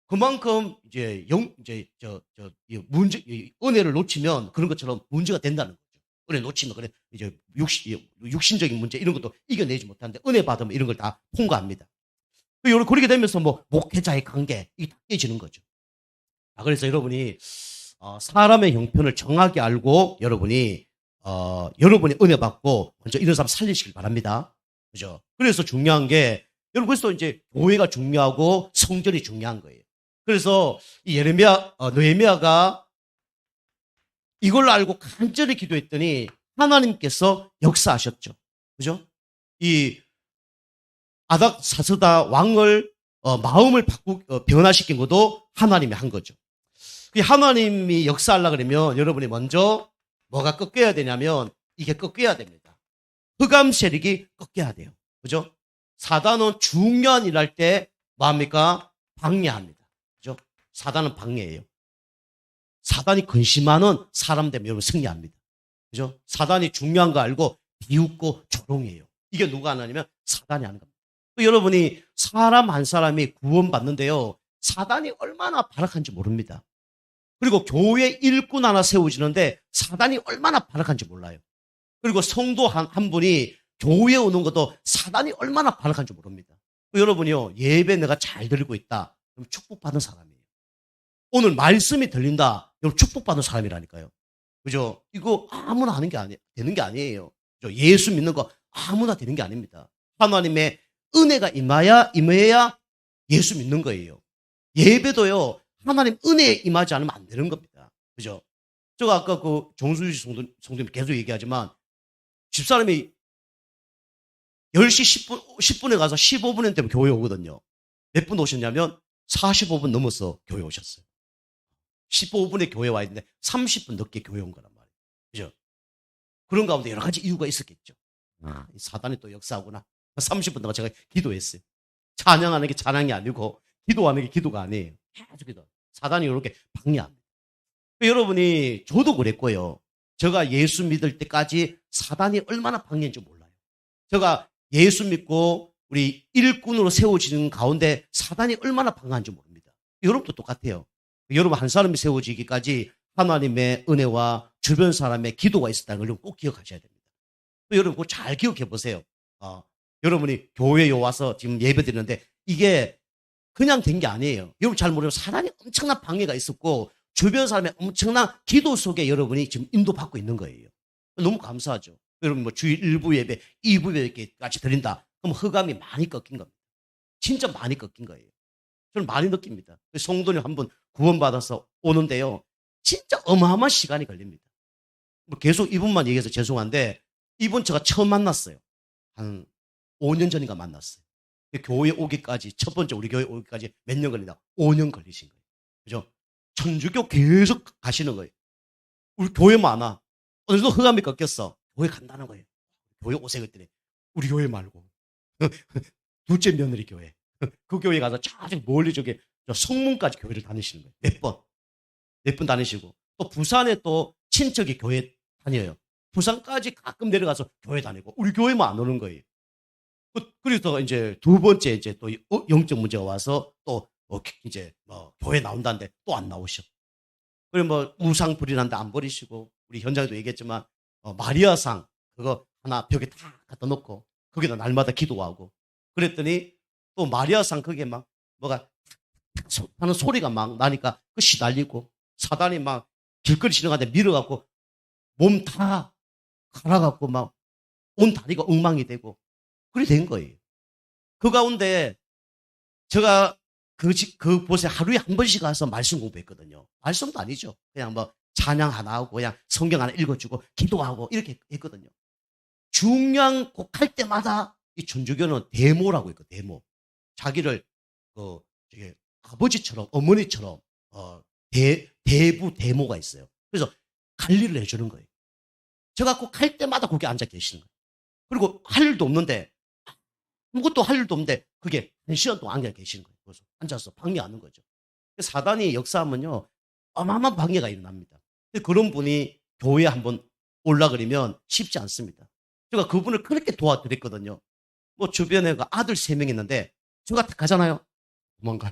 그만큼 이제 이 문제, 이 은혜를 놓치면 그런 것처럼 문제가 된다는 거죠. 은혜 놓치면 그래 이제 육신적인 문제 이런 것도 이겨내지 못하는데 은혜 받으면 이런 걸 다 통과합니다. 그렇게 되면서 뭐 목회자의 관계 이게 다 깨지는 거죠. 그래서 여러분이 사람의 형편을 정확히 알고 여러분이 은혜 받고 먼저 이런 사람 살리시길 바랍니다. 그죠? 그래서 중요한 게 여러분 그래서 이제 교회가 중요하고 성전이 중요한 거예요. 그래서 이 느헤미야가 이걸 알고 간절히 기도했더니 하나님께서 역사하셨죠. 그죠? 이 아닥사스다 왕을 마음을 변화시킨 것도 하나님이 한 거죠. 하나님이 역사하려고 그러면 여러분이 먼저 뭐가 꺾여야 되냐면 이게 꺾여야 됩니다. 흑암 세력이 꺾여야 돼요. 그죠? 사단은 중요한 일 할 때 뭐합니까? 방해합니다. 그죠? 사단은 방해예요. 사단이 근심하는 사람 되면 여러분 승리합니다. 그죠? 사단이 중요한 거 알고 비웃고 조롱해요. 이게 누가 하냐면 사단이 하는 겁니다. 여러분이 사람 한 사람이 구원받는데요. 사단이 얼마나 발악한지 모릅니다. 그리고 교회 일꾼 하나 세워지는데 사단이 얼마나 발악한지 몰라요. 그리고 성도 한 분이 교회에 오는 것도 사단이 얼마나 발악한지 모릅니다. 여러분이요. 예배 내가 잘 드리고 있다. 그럼 축복받는 사람이에요. 오늘 말씀이 들린다. 여러분 축복받는 사람이라니까요. 그죠? 이거 아무나 하는 게 되는 게 아니에요. 그죠? 예수 믿는 거 아무나 되는 게 아닙니다. 하나님의 은혜가 임해야 예수 믿는 거예요. 예배도요. 하나님 은혜에 임하지 않으면 안 되는 겁니다. 그죠? 제가 아까 그 정수지 성도님 계속 얘기하지만 집사람이 10시 10분에 가서 15분에 되면 교회 오거든요. 몇 분 오셨냐면 45분 넘어서 교회 오셨어요. 15분에 교회 와 있는데 30분 늦게 교회 온 거란 말이에요. 그죠? 그런 가운데 여러 가지 이유가 있었겠죠. 사단이 또 역사하구나. 30분 동안 제가 기도했어요. 찬양하는 게 찬양이 아니고 기도하는 게 기도가 아니에요. 계속 기도. 사단이 이렇게 방해합니다. 여러분이 저도 그랬고요. 제가 예수 믿을 때까지 사단이 얼마나 방해인지 몰라요. 제가 예수 믿고 우리 일꾼으로 세워지는 가운데 사단이 얼마나 방해한지 모릅니다. 여러분도 똑같아요. 여러분 한 사람이 세워지기까지 하나님의 은혜와 주변 사람의 기도가 있었다는 걸 꼭 기억하셔야 됩니다. 여러분 그거 잘 기억해 보세요. 여러분이 교회에 와서 지금 예배 드리는데 이게 그냥 된 게 아니에요. 여러분 잘 모르면 사단이 엄청난 방해가 있었고 주변 사람의 엄청난 기도 속에 여러분이 지금 인도받고 있는 거예요. 너무 감사하죠. 여러분 뭐 주일 1부 예배, 2부 예배까지 드린다. 그럼 흑암이 많이 꺾인 겁니다. 진짜 많이 꺾인 거예요. 저는 많이 느낍니다. 성도님 한 분 구원받아서 오는데요. 진짜 어마어마한 시간이 걸립니다. 계속 이분만 얘기해서 죄송한데 이분 제가 처음 만났어요. 한 5년 전인가 만났어요. 교회 오기까지 첫 번째 우리 교회 오기까지 몇 년 걸린다? 5년 걸리신 거예요. 그죠? 천주교 계속 가시는 거예요. 우리 교회 많아. 어느 정도 흑암이 꺾였어. 교회 간다는 거예요. 교회 오세요 그랬더니 우리 교회 말고 둘째 며느리 교회. 그 교회 가서 저기 멀리 저기 성문까지 교회를 다니시는 거예요. 몇 번 다니시고 또 부산에 또 친척이 교회 다녀요. 부산까지 가끔 내려가서 교회 다니고 우리 교회만 안 오는 거예요. 그래서 이제 두 번째 이제 또 영적 문제가 와서 또 이제 교회 나온다는데 또 안 나오셔. 그리고 뭐 우상 부리는데 안 버리시고 우리 현장에도 얘기했지만 마리아상 그거 하나 벽에 다 갖다 놓고 거기다 날마다 기도하고 그랬더니 또 마리아상 그게 막 뭐가 하는 소리가 막 나니까 그 시달리고 사단이 막 길거리 지나가는데 밀어갖고 몸 다 갈아갖고 막 온 다리가 엉망이 되고 그래 된 거예요. 그 가운데 제가 그 곳에 하루에 한 번씩 가서 말씀 공부했거든요. 말씀도 아니죠. 그냥 뭐 찬양 하나 하고 그냥 성경 하나 읽어주고 기도하고 이렇게 했거든요. 중요한 곡 할 때마다 이 천주교는 대모라고 있고 대모. 자기를 아버지처럼 어머니처럼 대부 대모가 있어요. 그래서 관리를 해주는 거예요. 제가 꼭 할 때마다 거기 앉아 계시는 거예요. 그리고 할 일도 없는데 아무것도 할 일도 없는데 그게 1시간 동안 앉아 계시는 거예요. 그래서 앉아서 방해하는 거죠. 사단이 역사하면요 어마어마한 방해가 일어납니다. 그런 분이 교회에 한번 올라그러면 쉽지 않습니다. 제가 그분을 그렇게 도와드렸거든요. 뭐 주변에 아들 3명 있는데 제가 딱 가잖아요. 도망가요.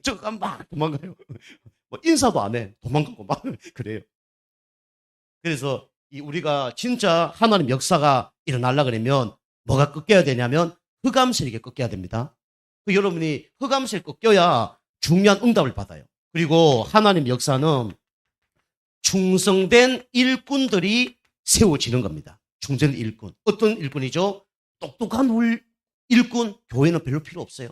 제가 막 도망가요. 뭐 인사도 안 해. 도망가고 막 그래요. 그래서 우리가 진짜 하나님 역사가 일어나려고 그러면 뭐가 꺾여야 되냐면 흑암세력이 꺾여야 됩니다. 여러분이 흑암세력 꺾여야 중요한 응답을 받아요. 그리고 하나님 역사는 충성된 일꾼들이 세워지는 겁니다. 충성된 일꾼. 어떤 일꾼이죠? 똑똑한 일꾼. 교회는 별로 필요 없어요.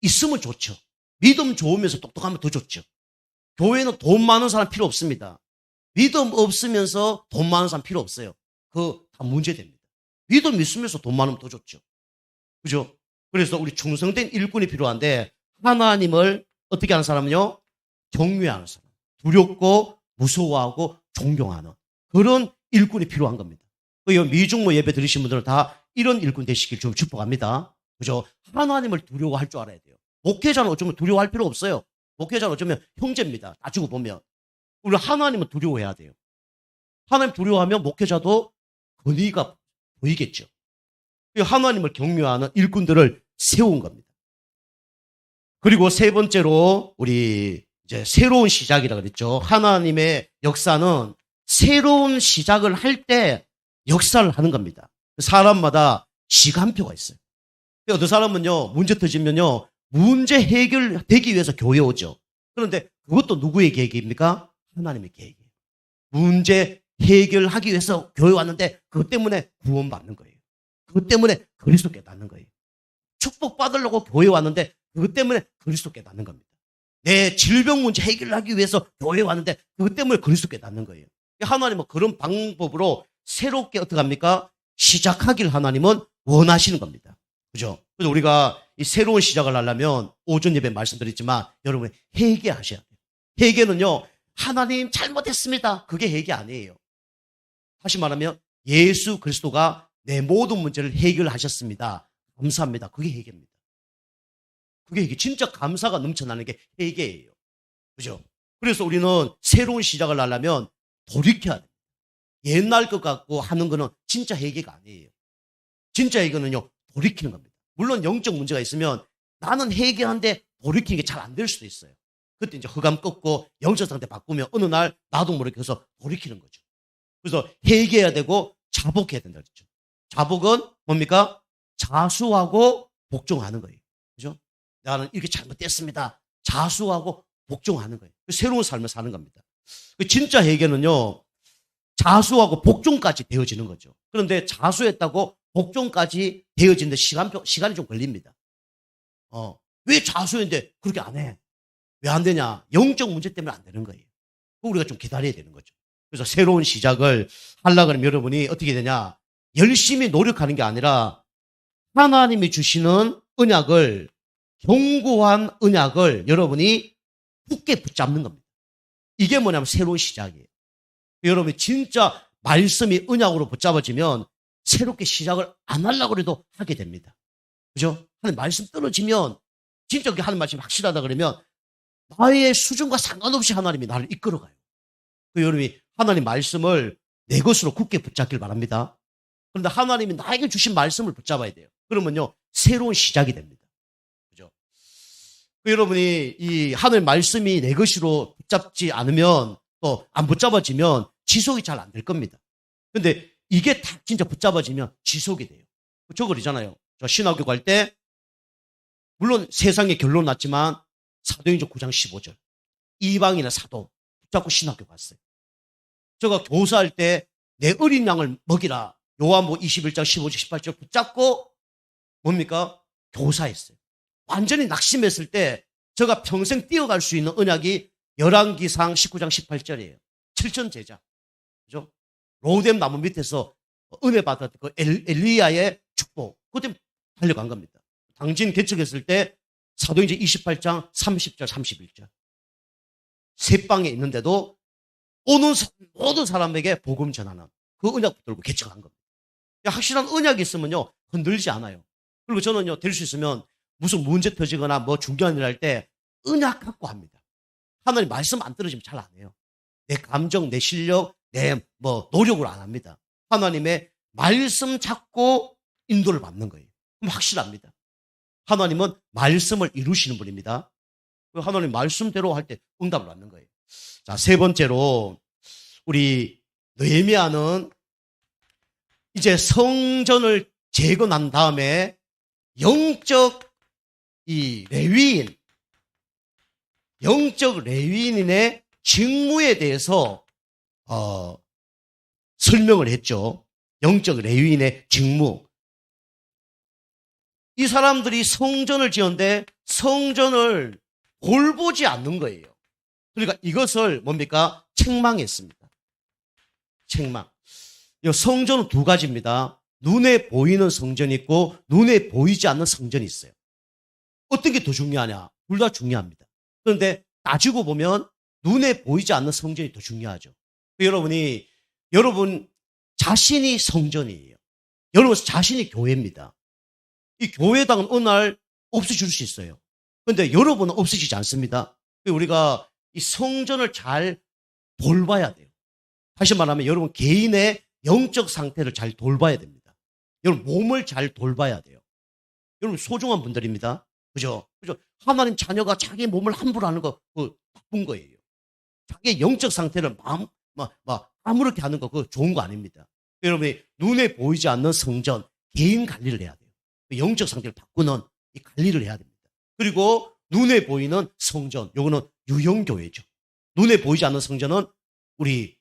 있으면 좋죠. 믿음 좋으면서 똑똑하면 더 좋죠. 교회는 돈 많은 사람 필요 없습니다. 믿음 없으면서 돈 많은 사람 필요 없어요. 그거 다 문제됩니다. 믿음 있으면서 돈 많으면 더 좋죠. 그죠? 그래서 우리 충성된 일꾼이 필요한데 하나님을 어떻게 하는 사람은요? 경외하는 사람. 두렵고 무서워하고 존경하는 그런 일꾼이 필요한 겁니다. 미중모 예배 들으신 분들은 다 이런 일꾼 되시길 좀 축복합니다. 그죠? 하나님을 두려워할 줄 알아야 돼요. 목회자는 어쩌면 두려워할 필요 없어요. 목회자는 어쩌면 형제입니다. 따지고 보면. 우리 하나님은 두려워해야 돼요. 하나님 두려워하면 목회자도 권위가 보이겠죠. 하나님을 경외하는 일꾼들을 세운 겁니다. 그리고 세 번째로 우리 이제 새로운 시작이라고 그랬죠. 하나님의 역사는 새로운 시작을 할 때 역사를 하는 겁니다. 사람마다 시간표가 있어요. 어떤 사람은요, 문제 터지면요, 문제 해결되기 위해서 교회에 오죠. 그런데 그것도 누구의 계획입니까? 하나님의 계획이에요. 문제 해결하기 위해서 교회 왔는데 그것 때문에 구원받는 거예요. 그것 때문에 그리스도 깨닫는 거예요. 축복받으려고 교회 왔는데 그것 때문에 그리스도 깨닫는 겁니다. 내 질병 문제 해결하기 위해서 교회 왔는데 그것 때문에 그리스도 깨닫는 거예요. 하나님은 그런 방법으로 새롭게 어떻게 합니까? 시작하길 하나님은 원하시는 겁니다. 그죠? 그래서 우리가 이 새로운 시작을 하려면 오전 예배 말씀드렸지만 여러분 회개하셔야 돼요. 회개는요, 하나님 잘못했습니다. 그게 회개 아니에요. 다시 말하면 예수 그리스도가 내 모든 문제를 해결하셨습니다. 감사합니다. 그게 회개입니다. 그게 회개. 진짜 감사가 넘쳐나는 게 회개예요. 그죠? 그래서 우리는 새로운 시작을 하려면 돌이켜야 돼요. 옛날 것 같고 하는 거는 진짜 회개가 아니에요. 진짜 회개는요, 돌이키는 겁니다. 물론 영적 문제가 있으면 나는 회개하는데 돌이키는 게 잘 안 될 수도 있어요. 그때 이제 흑암 꺾고 영적 상태 바꾸면 어느 날 나도 모르게 해서 돌이키는 거죠. 그래서 회개해야 되고 자복해야 된다 그랬죠. 자복은 뭡니까? 자수하고 복종하는 거예요. 그죠? 나는 이렇게 잘못됐습니다. 자수하고 복종하는 거예요. 새로운 삶을 사는 겁니다. 진짜 회개는요, 자수하고 복종까지 되어지는 거죠. 그런데 자수했다고 복종까지 되어지는데 시간이 좀 걸립니다. 왜 자수했는데 그렇게 안 해? 왜 안 되냐? 영적 문제 때문에 안 되는 거예요. 우리가 좀 기다려야 되는 거죠. 그래서 새로운 시작을 하려고 하면 여러분이 어떻게 되냐? 열심히 노력하는 게 아니라 하나님이 주시는 언약을, 견고한 언약을 여러분이 굳게 붙잡는 겁니다. 이게 뭐냐면 새로운 시작이에요. 여러분이 진짜 말씀이 언약으로 붙잡아지면 새롭게 시작을 안 하려고 해도 하게 됩니다. 그죠? 하나님 말씀 떨어지면 진짜 그게 하나님 말씀이 확실하다 그러면 나의 수준과 상관없이 하나님이 나를 이끌어가요. 여러분이 하나님 말씀을 내 것으로 굳게 붙잡길 바랍니다. 그런데 하나님이 나에게 주신 말씀을 붙잡아야 돼요. 그러면요, 새로운 시작이 됩니다. 그죠? 여러분이 이 하나님 말씀이 내 것으로 붙잡지 않으면 또 안 붙잡아지면 지속이 잘 안 될 겁니다. 근데 이게 다 진짜 붙잡아지면 지속이 돼요. 저 그러잖아요. 저 신학교 갈 때 물론 세상에 결론 났지만 사도행전 9장 15절 이방인의 사도 붙잡고 신학교 갔어요. 제가 교사할 때 내 어린 양을 먹이라 요한복음 21장 15절 18절 붙잡고 뭡니까? 교사했어요. 완전히 낙심했을 때 제가 평생 뛰어갈 수 있는 언약이 열왕기상 19장 18절이에요. 7천 제자. 그죠? 로뎀 나무 밑에서 은혜 받았던 그 엘리야의 축복. 그때 달려간 겁니다. 당진 개척했을 때 사도행전 28장 30절 31절. 새 방에 있는데도 오는 모든 사람에게 복음 전하는 그 언약 붙들고 개척한 겁니다. 확실한 언약이 있으면요, 흔들리지 않아요. 그리고 저는요, 될 수 있으면 무슨 문제 터지거나 뭐 중요한 일 할 때 언약 갖고 합니다. 하나님 말씀 안 떨어지면 잘 안 해요. 내 감정, 내 실력, 내 뭐 노력을 안 합니다. 하나님의 말씀 찾고 인도를 받는 거예요. 그럼 확실합니다. 하나님은 말씀을 이루시는 분입니다. 하나님 말씀대로 할 때 응답을 받는 거예요. 자, 세 번째로 우리 느헤미야는 이제 성전을 재건한 다음에 영적 레위인의 직무에 대해서 설명을 했죠. 영적 레위인의 직무. 이 사람들이 성전을 지었는데 성전을 돌보지 않는 거예요. 그러니까 이것을 뭡니까? 책망했습니다. 책망. 이 성전은 두 가지입니다. 눈에 보이는 성전이 있고 눈에 보이지 않는 성전이 있어요. 어떤 게 더 중요하냐? 둘 다 중요합니다. 그런데 따지고 보면 눈에 보이지 않는 성전이 더 중요하죠. 여러분 자신이 성전이에요. 여러분 자신이 교회입니다. 이 교회당은 어느 날 없어질 수 있어요. 그런데 여러분은 없어지지 않습니다. 우리가 이 성전을 잘 돌봐야 돼요. 다시 말하면 여러분 개인의 영적 상태를 잘 돌봐야 됩니다. 여러분 몸을 잘 돌봐야 돼요. 여러분 소중한 분들입니다. 그죠? 하나님 자녀가 자기 몸을 함부로 하는 거 그거 나쁜 거예요. 자기의 영적 상태를 아무렇게 하는 거 그거 좋은 거 아닙니다. 여러분이 눈에 보이지 않는 성전 개인 관리를 해야 돼요. 영적 상태를 바꾸는 이 관리를 해야 됩니다. 그리고 눈에 보이는 성전, 요거는 유형교회죠. 눈에 보이지 않는 성전은 우리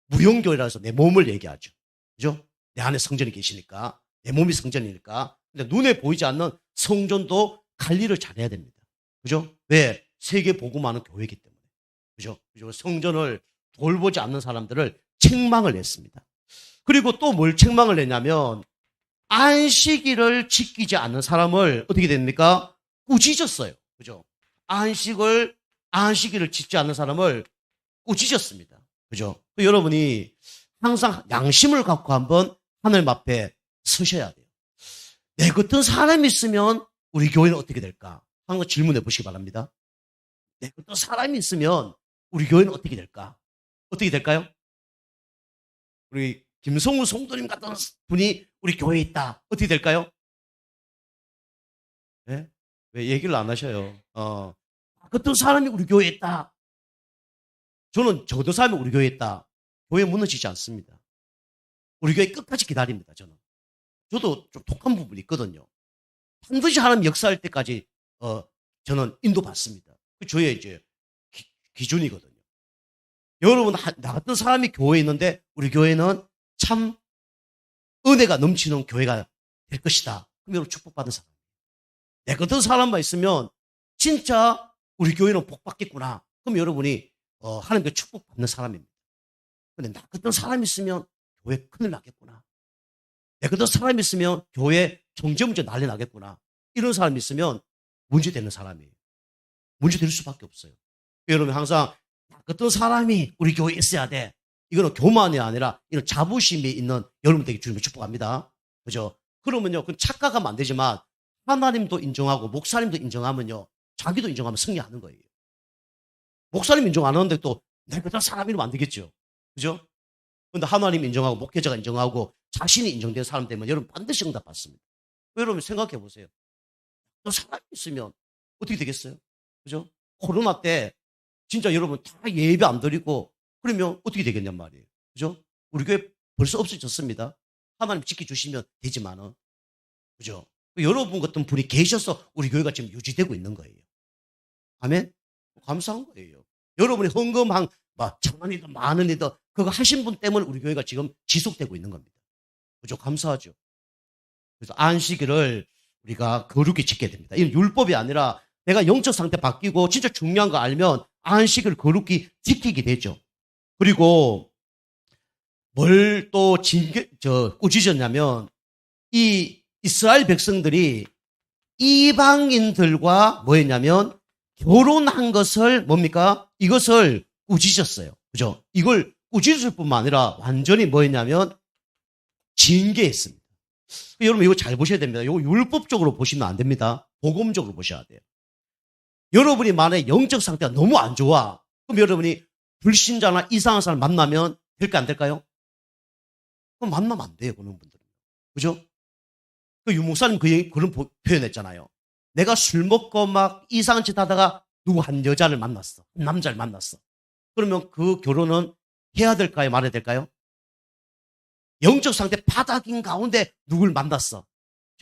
무형교회라 해서 내 몸을 얘기하죠. 그죠? 내 안에 성전이 계시니까, 내 몸이 성전이니까. 근데 눈에 보이지 않는 성전도 관리를 잘해야 됩니다. 그죠? 왜? 세계 복음하는 교회이기 때문에. 그죠? 성전을 돌보지 않는 사람들을 책망을 했습니다. 그리고 또 뭘 책망을 했냐면, 안식일을 지키지 않는 사람을 어떻게 됩니까? 꾸짖었어요. 그죠? 안식일을 지키지 않는 사람을 꾸짖었습니다. 그죠? 여러분이 항상 양심을 갖고 한번 하나님 앞에 서셔야 돼요. 내 같은 사람이 있으면 우리 교회는 어떻게 될까? 한번 질문해 보시기 바랍니다. 내 같은 사람이 있으면 우리 교회는 어떻게 될까? 어떻게 될까요? 우리 김성우 성도님 같은 분이 우리 교회에 있다. 어떻게 될까요? 네? 왜 얘기를 안 하셔요? 같은 사람이 우리 교회에 있다. 저는 저 같은 사람이 우리 교회에 있다. 교회 무너지지 않습니다. 우리 교회 끝까지 기다립니다. 저도 좀 독한 부분이 있거든요. 반드시 하나님 역사할 때까지 저는 인도받습니다. 그 저의 이제 기준이거든요. 여러분, 나 같은 사람이 교회에 있는데 우리 교회는 참 은혜가 넘치는 교회가 될 것이다. 그럼 여러분 축복받은 사람. 내 같은 사람만 있으면 진짜 우리 교회는 복받겠구나. 그럼 여러분이 하나님께 축복받는 사람입니다. 근데 나 같은 사람이 있으면 교회 큰일 나겠구나. 내 같은 사람이 있으면 교회 경제문제 난리 나겠구나. 이런 사람이 있으면 문제되는 사람이에요. 문제될 수밖에 없어요. 여러분 항상 나 같은 사람이 우리 교회에 있어야 돼. 이거는 교만이 아니라 이런 자부심이 있는 여러분들에게 주님을 축복합니다. 그죠? 그러면요, 그건 착각하면 안 되지만 하나님도 인정하고 목사님도 인정하면요, 자기도 인정하면 승리하는 거예요. 목사님 인정 안 하는데 또 내 같은 사람이면 안 되겠죠. 그죠? 근데 하나님 인정하고 목회자가 인정하고 자신이 인정된 사람 되면 여러분 반드시 응답받습니다. 여러분 생각해 보세요. 또 사람이 있으면 어떻게 되겠어요? 그죠? 코로나 때 진짜 여러분 다 예배 안 드리고 그러면 어떻게 되겠냔 말이에요. 그죠? 우리 교회 벌써 없어졌습니다. 하나님 지켜주시면 되지만은. 그죠? 여러분 같은 분이 계셔서 우리 교회가 지금 유지되고 있는 거예요. 아멘? 감사한 거예요. 여러분이 헌금한 1,000원이든 10,000원이든 그거 하신 분 때문에 우리 교회가 지금 지속되고 있는 겁니다. 그죠? 감사하죠. 그래서 안식일을 우리가 거룩히 지켜야 됩니다. 이건 율법이 아니라 내가 영적 상태 바뀌고 진짜 중요한 거 알면 안식을 거룩히 지키게 되죠. 그리고 뭘 또 꾸짖었냐면 이 이스라엘 백성들이 이방인들과 뭐 했냐면 결혼한 것을 뭡니까? 이것을 꾸짖었어요. 그죠? 이걸 꾸짖을 뿐만 아니라 완전히 뭐 했냐면 징계했습니다. 여러분 이거 잘 보셔야 됩니다. 이거 율법적으로 보시면 안 됩니다. 복음적으로 보셔야 돼요. 여러분이 만약에 영적 상태가 너무 안 좋아. 그럼 여러분이 불신자나 이상한 사람 만나면 될까 안 될까요? 그럼 만나면 안 돼요. 그런 분들은. 그죠? 그 유목사님 그런 표현했잖아요. 내가 술 먹고 막 이상한 짓 하다가 누구 한 여자를 만났어. 한 남자를 만났어. 그러면 그 결혼은 해야 될까요? 말아야 될까요? 영적 상태 바닥인 가운데 누굴 만났어.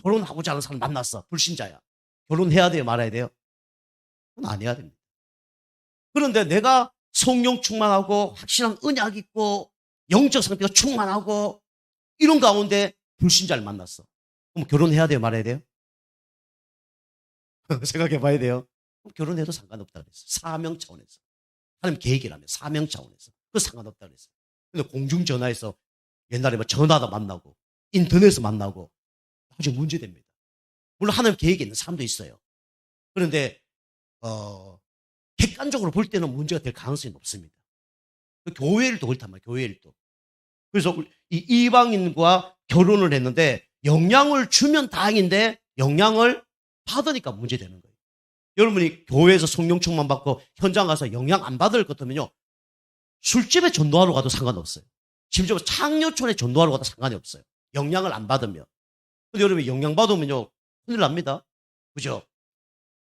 결혼하고자 하는 사람 만났어. 불신자야. 결혼해야 돼요? 말아야 돼요? 그건 안 해야 됩니다. 그런데 내가 성령 충만하고 확실한 언약 있고 영적 상태가 충만하고 이런 가운데 불신자를 만났어. 그럼 결혼해야 돼요? 말아야 돼요? 생각해 봐야 돼요. 그럼 결혼해도 상관없다 그랬어. 사명 차원에서. 하나님 계획이라면 사명 차원에서. 그 상관없다 그랬어. 근데 공중전화에서 옛날에 뭐 전화도 만나고 인터넷에서 만나고 아주 문제됩니다. 물론 하나님 계획이 있는 사람도 있어요. 그런데 객관적으로 볼 때는 문제가 될 가능성이 높습니다. 교회를 또 그렇단 말이에요. 교회를 또. 그래서 이 이방인과 결혼을 했는데 영향을 주면 다행인데 영향을 받으니까 문제되는 거예요. 여러분이 교회에서 성령 충만 받고 현장 가서 영향 안 받을 것 같으면요. 술집에 전도하러 가도 상관없어요. 심지어 창녀촌에 전도하러 가도 상관이 없어요. 영향을 안 받으면. 근데 여러분 영향 받으면요. 큰일 납니다. 그죠?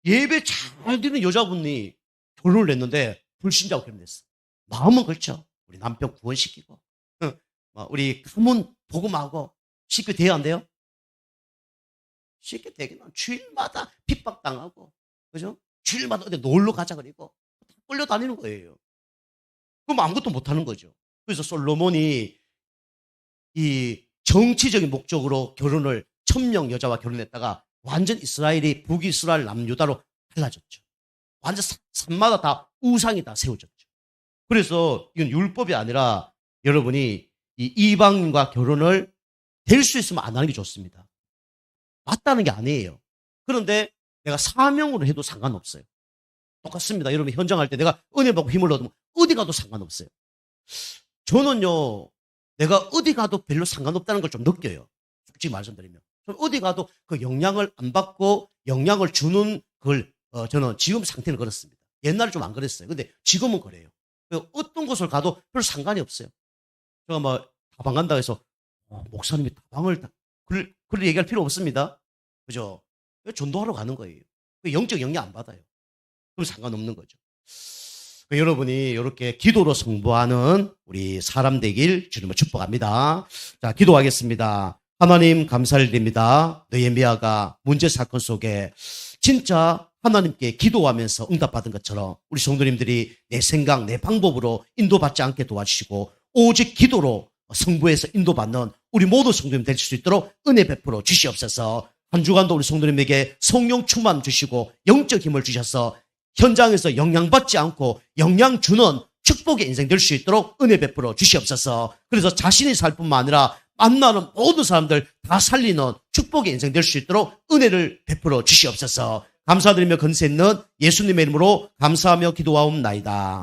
예배 잘 드리는 여자분이 결혼을 했는데 불신자고 결혼했어. 마음은 그렇죠. 우리 남편 구원시키고 우리 가문 복음하고 쉽게 돼야 안 돼요? 쉽게 되긴 하면 주일마다 핍박당하고 그죠? 주일마다 어디 놀러 가자 그리고 끌려다니는 거예요. 그럼 아무것도 못하는 거죠. 그래서 솔로몬이 이 정치적인 목적으로 결혼을 1,000명 여자와 결혼했다가 완전 이스라엘이 북이스라엘 남유다로 갈라졌죠. 완전 산마다 다 우상이 다 세워졌죠. 그래서 이건 율법이 아니라 여러분이 이 이방인과 결혼을 될 수 있으면 안 하는 게 좋습니다. 맞다는 게 아니에요. 그런데 내가 사명으로 해도 상관없어요. 똑같습니다. 여러분 현장 할 때 내가 은혜 받고 힘을 얻으면 어디 가도 상관없어요. 저는요 내가 어디 가도 별로 상관없다는 걸 좀 느껴요. 솔직히 말씀드리면. 좀 어디 가도 그 영향을 안 받고 영향을 주는 걸 저는 지금 상태는 그렇습니다. 옛날에 좀 안 그랬어요. 근데 지금은 그래요. 어떤 곳을 가도 별 상관이 없어요. 제가 막 다방 간다 해서 목사님이 다방을 그걸 얘기할 필요 없습니다. 그죠? 전도하러 가는 거예요. 영적 영향 안 받아요. 그럼 상관없는 거죠. 여러분이 이렇게 기도로 승부하는 우리 사람 되길 주님을 축복합니다. 자, 기도하겠습니다. 하나님 감사를 드립니다. 느헤미야가 문제 사건 속에 진짜 하나님께 기도하면서 응답받은 것처럼 우리 성도님들이 내 생각, 내 방법으로 인도받지 않게 도와주시고 오직 기도로 승부에서 인도받는 우리 모든 성도님 될 수 있도록 은혜 베풀어 주시옵소서. 한 주간도 우리 성도님에게 성령 충만 주시고 영적 힘을 주셔서 현장에서 영향받지 않고 영향 주는 축복의 인생 될 수 있도록 은혜 베풀어 주시옵소서. 그래서 자신이 살 뿐만 아니라 만나는 모든 사람들 다 살리는 축복의 인생 될 수 있도록 은혜를 베풀어 주시옵소서. 감사드리며 건세 있는 예수님의 이름으로 감사하며 기도하옵나이다.